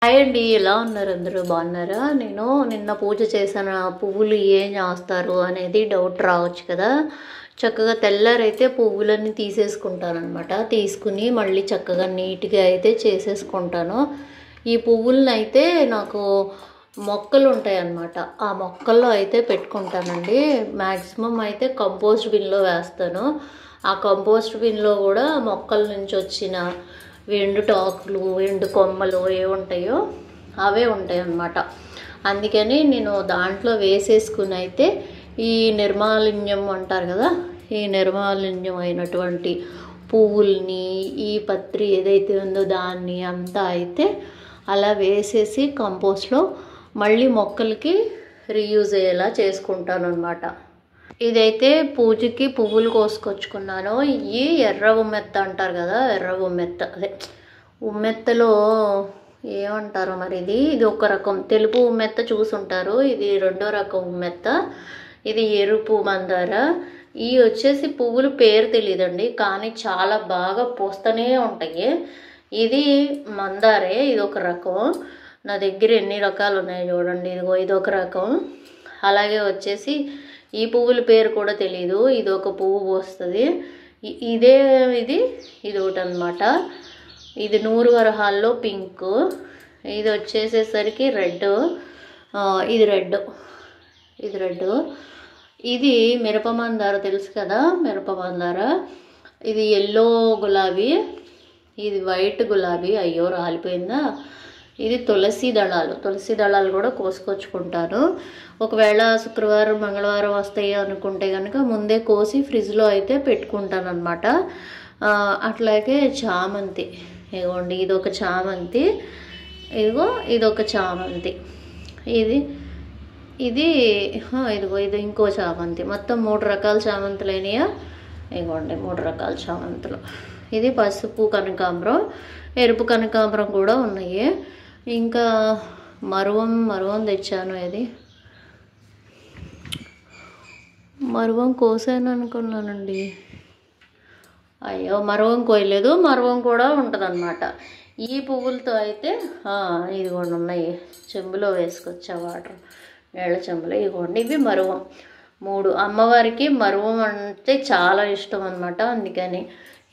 Hi అండి, ఎలా ఉన్నారు? అందరూ బాగున్నారా? నేను నిన్న పూజ చేసిన పువ్వులు ఏం చేస్తారు అనేది డౌట్ రావచ్చు కదా. చక్కగా తెల్లారైతే పువ్వులన్నీ తీసేసుకుంటానమాట. తీసుకుని మళ్ళీ చక్కగా నీట్గా అయితే చేసేసుకుంటాను. ఈ పువ్వులను అయితే నాకు మొక్కలు ఉంటాయి అన్నమాట. ఆ మొక్కల్లో అయితే పెట్టుకుంటానండి. మ్యాక్సిమం అయితే కంపోస్ట్ బిన్లో వేస్తాను. ఆ కంపోస్ట్ బిన్లో కూడా మొక్కల నుంచి వచ్చిన ఎండు టాకులు, ఎండు కొమ్మలు ఏముంటాయో అవే ఉంటాయి అన్నమాట. అందుకని నేను దాంట్లో వేసేసుకుని అయితే ఈ నిర్మాలిన్యం అంటారు కదా, ఈ నిర్మాలిన్యం అయినటువంటి పువ్వుల్ని, ఈ పత్రి ఏదైతే ఉందో దాన్ని అంతా అయితే అలా వేసేసి కంపోస్ట్లో మళ్ళీ మొక్కలకి రీయూజ్ అయ్యేలా చేసుకుంటాను అన్నమాట. ఇదైతే పూజకి పువ్వులు కోసుకొచ్చుకున్నాను. ఇవి ఎర్ర ఉమ్మెత్త అంటారు కదా, ఎర్ర ఉమ్మెత్త, అదే ఉమ్మెత్తలో ఏమంటారు మరి, ఇది ఒక రకం తెలుపు ఉమ్మెత్త చూసుంటారు. ఇది రెండో రకం ఉమ్మెత్త, ఇది ఎరుపు మందార. ఇవి వచ్చేసి పువ్వులు పేరు తెలియదండి, కానీ చాలా బాగా పూస్తూనే ఉంటాయి. ఇది మందారే, ఇది ఒక రకం. నా దగ్గర ఎన్ని రకాలు ఉన్నాయి చూడండి. ఇది ఒక రకం. అలాగే వచ్చేసి ఈ పువ్వుల పేరు కూడా తెలీదు. ఇది ఒక పువ్వు పోస్తుంది. ఇది ఒకటి అనమాట. ఇది నూరు వరహాల్లో పింక్. ఇది వచ్చేసేసరికి రెడ్. ఇది రెడ్. ఇది మిరప మందార, తెలుసు కదా మిరప మందార. ఇది ఎల్లో గులాబీ. ఇది వైట్ గులాబీ. అయ్యో రాలిపోయిందా. ఇది తులసి దళాలు కూడా కోసుకొచ్చుకుంటాను. ఒకవేళ శుక్రవారం మంగళవారం వస్తాయి అనుకుంటే కనుక ముందే కోసి ఫ్రిడ్జ్లో అయితే పెట్టుకుంటాను అనమాట. అట్లాగే చామంతి, ఇదిగోండి ఇదొక చామంతి, ఇదొక చామంతి, ఇది ఇంకో చామంతి. మొత్తం 3 రకాల చామంతులు అయినాయా. ఇదిగోండి 3 రకాల చామంతులు. ఇది పసుపు కనకాంబరం, ఎరుపు కనకాంబరం కూడా ఉన్నాయి. ఇంకా మరువం తెచ్చాను. ఇది మరువం కోసాను అనుకున్నానండి. అయ్యో మరువం కోయలేదు, మరువం కూడా ఉంటుంది అన్నమాట. ఈ పువ్వులతో అయితే ఇదిగోండి ఉన్నాయి, చెంబులో వేసుకొచ్చా వాటర్, నీళ్ళ చెంబులో. ఇదిగోండి ఇవి మరువం 3. అమ్మవారికి మరువం అంటే చాలా ఇష్టం అన్నమాట. అందుకని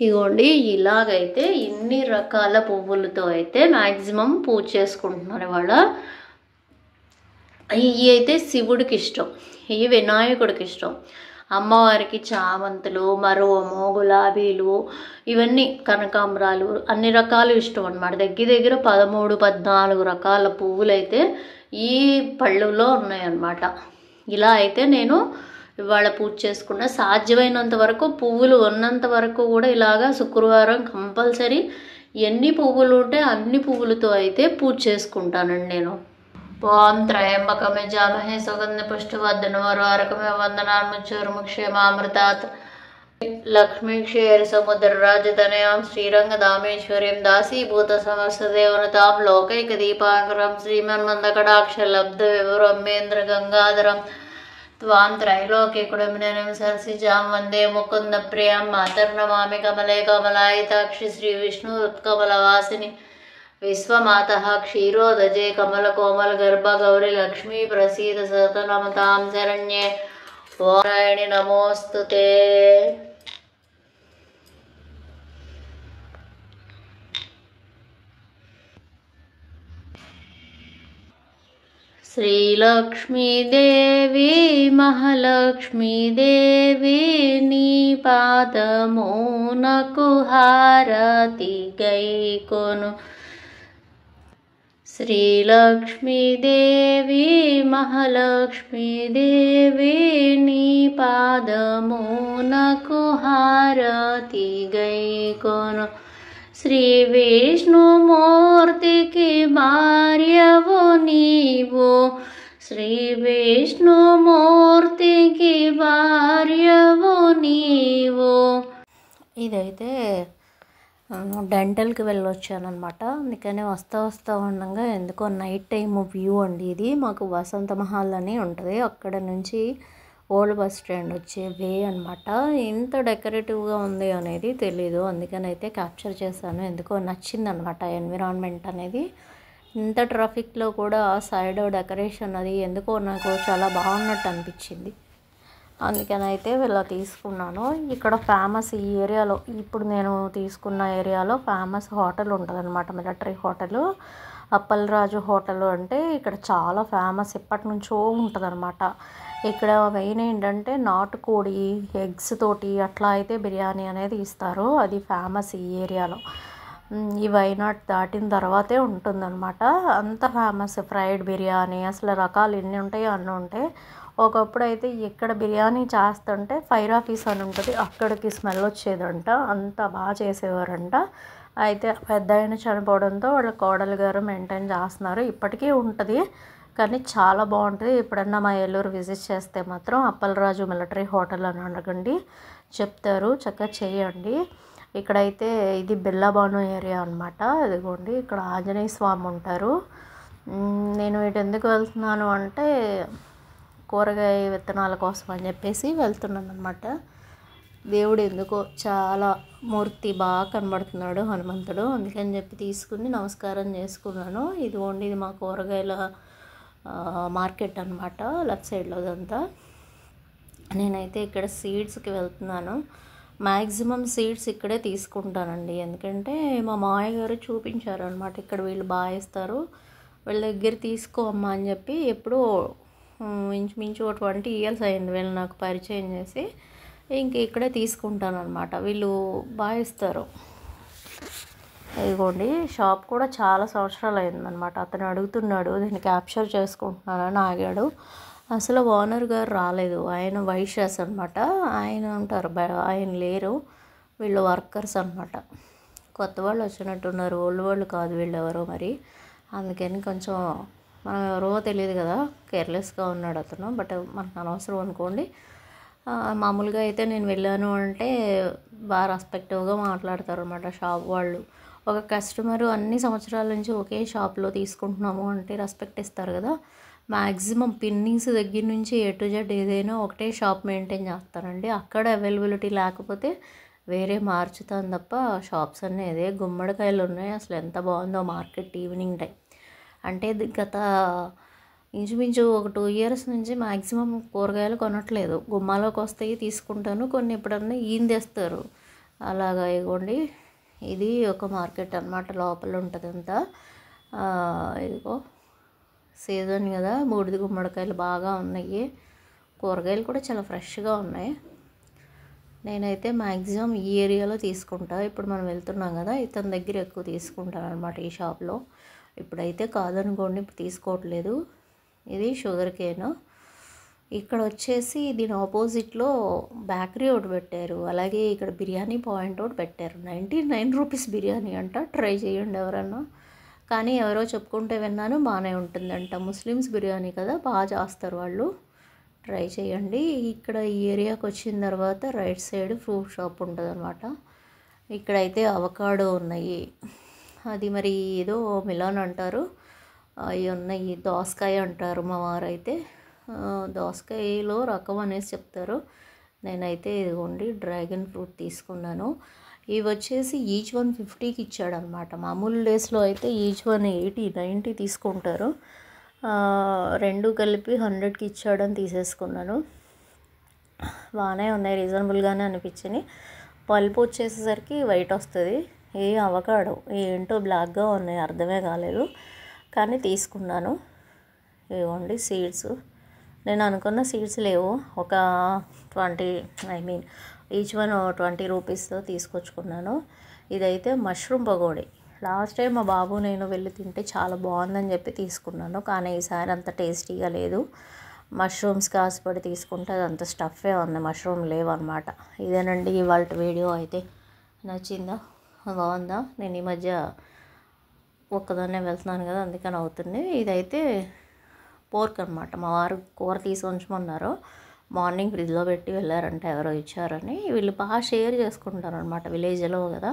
ఇదిగోండి ఇలాగైతే ఇన్ని రకాల పువ్వులతో అయితే మ్యాక్సిమం పూజ చేసుకుంటున్నారు ఇవాళ. ఇవి అయితే శివుడికి ఇష్టం, ఇవి వినాయకుడికి ఇష్టం. అమ్మవారికి చామంతులు, మరువము, గులాబీలు, ఇవన్నీ కనకాంబరాలు, అన్ని రకాలు ఇష్టం అన్నమాట. దగ్గర 13-14 రకాల పువ్వులు అయితే ఈ పళ్ళులో ఉన్నాయన్నమాట. ఇలా అయితే నేను ఇవాళ పూజ చేసుకున్న. సాధ్యమైనంత వరకు పువ్వులు ఉన్నంత వరకు కూడా ఇలాగా శుక్రవారం కంపల్సరీ ఎన్ని పువ్వులు ఉంటే అన్ని పువ్వులతో అయితే పూజ చేసుకుంటానండి నేను. ఓం త్రయంబకమే జామహే సుగంధ పుష్టివర్ధనవర్వారకమే వందనాన్ముచ్చోర్ముక్షేమామృతాత్ లక్ష్మీ క్షేర సముద్ర రాజతనయాం శ్రీరంగదామేశ్వరీం దాసీభూత సమస్తదేవనతాం లోకైక దీపాంకరం శ్రీమన్మందకటాక్ష లబ్ధ వివరమేంద్ర గంగాధరం త్వాం త్రైలోక్యకుడమినం సరసిజాం వందే ముకుంద ప్రియం మాతర్నమామి కమలే కమలాయితాక్షి శ్రీ విష్ణు ఉత్కమలవాసిని విశ్వమాతః క్షీరోదజే కమల కోమల గర్భ గౌరి లక్ష్మీ ప్రసీద సతనమతాం శరణ్యే ఓం నారాయణి నమోస్తుతే. శ్రీలక్ష్మీదేవి మహాలక్ష్మీదేవి నీ పాదమునకు హారతి గైకొను. శ్రీలక్ష్మీదేవి మహాలక్ష్మీదేవి నీ పాదమునకు హారతి గైకొను. శ్రీ విష్ణుమూర్తికి భార్యవు నీవు, శ్రీ విష్ణుమూర్తికి భార్యవు నీవు. ఇదైతే డెంటల్కి వెళ్ళొచ్చాను అనమాట. అందుకని వస్తా ఉండగా ఎందుకో నైట్ టైం వ్యూ అండి. ఇది మాకు వసంత మహల్ అని ఉంటుంది, అక్కడ నుంచి ఓల్డ్ బస్ స్టాండ్ వచ్చే వే అనమాట. ఇంత డెకరేటివ్గా ఉంది అనేది తెలీదు, అందుకని అయితే క్యాప్చర్ చేశాను. ఎందుకో నచ్చింది అనమాట ఎన్విరాన్మెంట్ అనేది. ఇంత ట్రాఫిక్లో కూడా సైడ్ డెకరేషన్ అది ఎందుకో నాకు చాలా బాగున్నట్టు అనిపించింది. అందుకని అయితే ఇలా తీసుకున్నాను. ఇక్కడ ఫేమస్ ఈ ఏరియాలో, ఇప్పుడు నేను తీసుకున్న ఏరియాలో ఫేమస్ హోటల్ ఉంటుందన్నమాట, మిలిటరీ హోటలు, అప్పలరాజు హోటల్. అంటే ఇక్కడ చాలా ఫేమస్, ఎప్పటి నుంచో ఉంటుందన్నమాట. ఇక్కడ మెయిన్ ఏంటంటే నాటుకోడి ఎగ్స్ తోటి అట్లా అయితే బిర్యానీ అనేది ఇస్తారు. అది ఫేమస్ ఈ ఏరియాలో. ఈ వైనాట్ దాటిన తర్వాతే ఉంటుందన్నమాట. అంత ఫేమస్ ఫ్రైడ్ బిర్యానీ, అసలు రకాలు ఎన్ని ఉంటాయో అన్నీ ఉంటాయి. ఒకప్పుడు అయితే ఇక్కడ బిర్యానీ చేస్తుంటే ఫైర్ ఆఫీస్ అని ఉంటుంది, అక్కడికి స్మెల్ వచ్చేదంట, అంత బాగా చేసేవారంట. అయితే పెద్ద ఆయన చనిపోవడంతో వాళ్ళ కోడలు గారు మెయింటైన్ చేస్తున్నారు. ఇప్పటికీ ఉంటుంది కానీ చాలా బాగుంటుంది. ఎప్పుడన్నా మా ఏలూరు విజిట్ చేస్తే మాత్రం అప్పలరాజు మిలిటరీ హోటల్ అని అడగండి, చెప్తారు, చక్కగా చేయండి. ఇక్కడైతే ఇది బిల్లాబాను ఏరియా అనమాట. ఇదిగోండి ఇక్కడ ఆంజనేయ స్వామి ఉంటారు. నేను ఇటు ఎందుకు వెళ్తున్నాను అంటే కూరగాయ విత్తనాల కోసం అని చెప్పేసి వెళ్తున్నాను అనమాట. దేవుడు ఎందుకో చాలా మూర్తి బాగా కనబడుతున్నాడు హనుమంతుడు, అందుకని చెప్పి తీసుకుని నమస్కారం చేసుకున్నాను. ఇదిగోండి ఇది మా కూరగాయల మార్కెట్ అనమాట, లెఫ్ట్ సైడ్లో అదంతా. నేనైతే ఇక్కడ సీడ్స్కి వెళ్తున్నాను. మ్యాక్సిమం సీడ్స్ ఇక్కడే తీసుకుంటానండి, ఎందుకంటే మా మామయ్య గారు చూపించారు అనమాట, ఇక్కడ వీళ్ళు బాగా ఇస్తారు, వీళ్ళ దగ్గర తీసుకో అమ్మా అని చెప్పి. ఎప్పుడూ ఇంచుమించు 20 years అయింది వీళ్ళు నాకు పరిచయం చేసి. ఇంక ఇక్కడే తీసుకుంటాను అనమాట, వీళ్ళు బాగా ఇస్తారు. ఇదిగోండి షాప్ కూడా చాలా సంవత్సరాలు అయిందనమాట. అతను అడుగుతున్నాడు, దీన్ని క్యాప్చర్ చేసుకుంటున్నానని ఆగాడు. అసలు ఓనర్ గారు రాలేదు, ఆయన వైశ్యాస్ అనమాట, ఆయన ఉంటారు, ఆయన లేరు, వీళ్ళు వర్కర్స్ అనమాట. కొత్త వాళ్ళు వచ్చినట్టున్నారు, ఓల్డ్ వాళ్ళు కాదు వీళ్ళు ఎవరో మరి. అందుకని కొంచెం మనం ఎవరో తెలియదు కదా, కేర్లెస్గా ఉన్నాడు అతను. బట్ మనకు అనవసరం అనుకోండి. మామూలుగా అయితే నేను వెళ్ళాను అంటే బాగా రెస్పెక్టివ్గా మాట్లాడతారు అనమాట షాప్ వాళ్ళు. ఒక కస్టమరు అన్ని సంవత్సరాల నుంచి ఒకే షాప్లో తీసుకుంటున్నాము అంటే రెస్పెక్ట్ ఇస్తారు కదా. మ్యాక్సిమం పిన్నింగ్స్ దగ్గర నుంచి A to Z ఏదైనా ఒకటే షాప్ మెయింటైన్ చేస్తారండి. అక్కడ అవైలబిలిటీ లేకపోతే వేరే మార్చుతాను తప్ప షాప్స్ అన్నీ అదే. గుమ్మడికాయలు ఉన్నాయి, అసలు ఎంత బాగుందో మార్కెట్ ఈవినింగ్ టైం. అంటే గత ఇంచుమించు ఒక 2 years నుంచి మ్యాక్సిమం కూరగాయలు కొనట్లేదు, గుమ్మాలోకి వస్తాయి తీసుకుంటాను, కొన్ని ఎప్పుడన్నా ఈయన తెస్తారు అలాగా. ఇవ్వండి ఇది ఒక మార్కెట్ అనమాట, లోపల ఉంటుంది అంతా. ఇదిగో సీజన్ కదా, బూడిద గుమ్మడికాయలు బాగా ఉన్నాయి, కూరగాయలు కూడా చాలా ఫ్రెష్గా ఉన్నాయి. నేనైతే మ్యాక్సిమం ఈ ఏరియాలో తీసుకుంటా. ఇప్పుడు మనం వెళ్తున్నాం కదా, ఇతని దగ్గర ఎక్కువ తీసుకుంటాను అనమాట ఈ షాప్లో. ఇప్పుడైతే కాదనుకోండి, ఇప్పుడు తీసుకోవట్లేదు. ఇది షుగర్ కేన్. ఇక్కడ వచ్చేసి దీని ఆపోజిట్లో బేకరీ ఒకటి పెట్టారు, అలాగే ఇక్కడ బిర్యానీ పాయింట్ ఒకటి పెట్టారు. 99 rupees బిర్యానీ అంట, ట్రై చేయండి ఎవరన్నా. కానీ ఎవరో చెప్పుకుంటే విన్నాను బాగానే ఉంటుందంట, ముస్లిమ్స్ బిర్యానీ కదా బాగా చేస్తారు వాళ్ళు, ట్రై చేయండి. ఇక్కడ ఈ ఏరియాకి వచ్చిన తర్వాత రైట్ సైడ్ ఫ్రూట్ షాప్ ఉంటుంది అనమాట. ఇక్కడైతే అవకాడో ఉన్నాయి, అది మరి ఏదో మిలాన్ అంటారు, అవి ఉన్నాయి. దోసకాయ అంటారు మా వారైతే, దోసకాయలో రకం అనేసి చెప్తారు. నేనైతే ఇదిగోండి డ్రాగన్ ఫ్రూట్ తీసుకున్నాను. ఇవి వచ్చేసి ఈచ్ 1 50కి ఇచ్చాడనమాట. మామూలు డేస్లో అయితే ఈచ్ 1 80 90 తీసుకుంటారు, రెండు కలిపి 100కి ఇచ్చాడని తీసేసుకున్నాను. బాగానే ఉన్నాయి, రీజనబుల్గానే అనిపించినాయి. పల్పు వచ్చేసేసరికి వైట్ వస్తుంది. ఏ అవకాడో ఏంటో బ్లాక్గా ఉన్నాయి, అర్థమే కాలేదు, కానీ తీసుకున్నాను. ఇవ్వండి సీడ్స్, నేను అనుకున్న సీడ్స్ లేవు. ఒక 20 ఈచ్ 1 20 రూపీస్తో తీసుకొచ్చుకున్నాను. ఇదైతే మష్రూమ్ పకోడీ. లాస్ట్ టైం మా బాబు నేను వెళ్ళి తింటే చాలా బాగుందని చెప్పి తీసుకున్నాను, కానీ ఈసారి అంత టేస్టీగా లేదు. మష్రూమ్స్ కాసుపడి తీసుకుంటే అదంత స్టఫే ఉంది, మష్రూమ్ లేవన్నమాట. ఇదేనండి ఇవాళ వీడియో. అయితే నచ్చిందా, బాగుందా? నేను ఈ మధ్య ఒక్కదాన్నే వెళ్తున్నాను కదా, అందుకని అవుతుంది. ఇదైతే పోర్క్ అనమాట, మా వారు కూర తీసి ఉంచమన్నారు, మార్నింగ్ ఫ్రిడ్జ్లో పెట్టి వెళ్ళారంటే ఎవరో ఇచ్చారని. వీళ్ళు బాగా షేర్ చేసుకుంటారు అనమాట, విలేజ్లో కదా,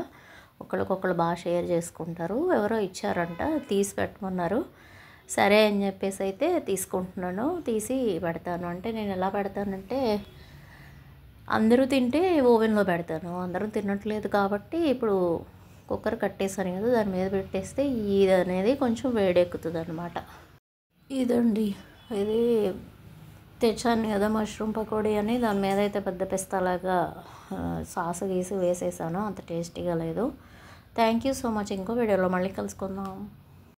ఒకళ్ళకొకళ్ళు బాగా షేర్ చేసుకుంటారు. ఎవరో ఇచ్చారంట, తీసి పెట్టమన్నారు. సరే అని చెప్పేసి అయితే తీసుకుంటున్నాను, తీసి పెడతాను. అంటే నేను ఎలా పెడతానంటే, అందరూ తింటే ఓవెన్లో పెడతాను, అందరూ తినట్లేదు కాబట్టి ఇప్పుడు కుక్కర్ కట్టేసాను కదా, దాని మీద పెట్టేస్తే ఇది అనేది కొంచెం వేడెక్కుతుంది అనమాట. ఇదండి, ఇది తెచ్చాను కదా మష్రూమ్ పకోడీ అని, దాని మీద అయితే పెద్ద పిస్తాలాగా సాసు గీసి వేసేసాను, అంత టేస్టీగా లేదు. Thank you so much. ఇంకో వీడియోలో మళ్ళీ కలుసుకుందాం.